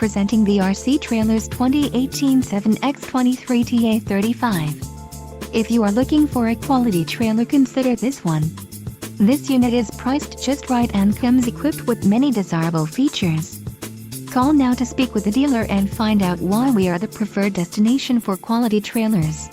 presenting the RC Trailers 2018 7X23TA35. If you are looking for a quality trailer, consider this one. This unit is priced just right and comes equipped with many desirable features. Call now to speak with the dealer and find out why we are the preferred destination for quality trailers.